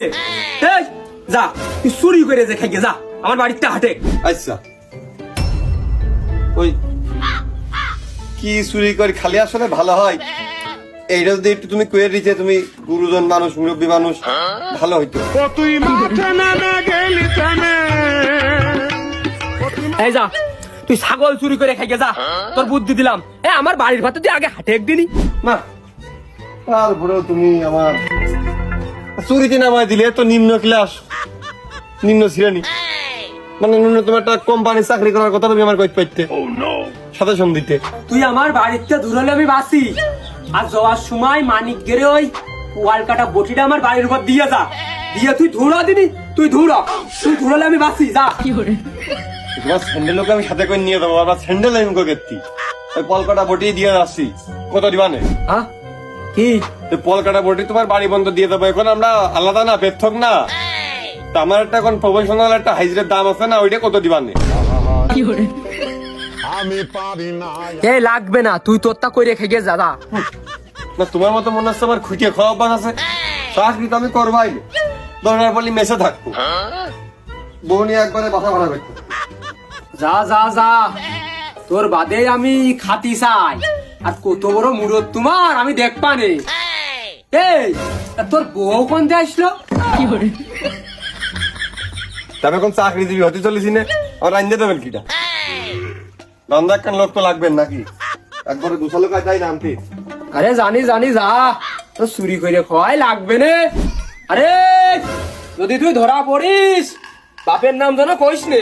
এই যা তুই চুরি করে যে খাইকে যা আমার বাড়িতে হাটে। আচ্ছা ওই কি চুরি করে খালি আসলে ভালো হয়, এইটা যদি একটু তুমি কয়ে দিতে, তুমি গুরুজন মানুষ, মুরব্বী মানুষ, ভালো হইতো। এই যা তুই ছাগল চুরি করে খাইকে যা, তোর বুদ্ধি দিলাম। আমার বাড়ির ভাতে তুই আগে হাটে একদিনই না তারপরেও তুমি আমার চুরিতে নামায় দিলে, তো নিম্ন ক্লাস, নিম্ন শ্রেণী, মানে ন্যূনতম একটা কোম্পানি চাকরি করার কথা তুমি আমার কইতে পাইতে, সাথে দিতে। তুই আমার বাড়িতে ধুরলে আমি বাসি, আর যাওয়ার সময় মানিক গেরে ওই ওয়াল কাটা বটিটা আমার বাড়ির উপর দিয়ে যা, দিয়ে তুই ধুরা দিবি, তুই ধুরালে আমি বাসি যা। তোমার স্যান্ডেলকে আমি সাথে করে নিয়ে যাবো, আবার স্যান্ডেল আমি কেতি ওই পলকাটা বটি দিয়ে যাচ্ছি, কত দিবানে? হ্যাঁ কি পলকাটা বটি তোমার বাড়ি বন্ধ দিয়ে দেবো। এখন আমরা আলাদা না, পৃথক না, তা আমার একটা এখন প্রফেশনাল একটা হাইজের দাম আছে না, ওইটা কত দিবানে? এ লাগবে না, তুই তোরটা করে খেয়ে যা। না তোমার মতো মনে হচ্ছে আমার খুঁটিয়ে খাওয়া অভ্যাস আছে, চাকরি তো আমি করবাই, দরকার পড়লে মেসে থাকবো, বউ নিয়ে একবারে বাসা ভাড়া করতে। যা যা যা, তোর বাদে আমি খাতি চাই, আর কত বড় মুরত তোমার আমি দেখবা নে। এই তোর বউ কোন দিয়ে আসলো? তবে এখন চাকরি দিবি হতে চলেছি না, আমার রান্ধে দেবেন কিটা? রান্না একখান লোক তো লাগবেন নাকি, একবারে দুশো লোক যাই নামতে। আরে জানি জানি, যা তো চুরি করে খাওয়াই লাগবে না। আরে যদি তুই ধরা পড়িস, বাপের নাম যেন কইস নে।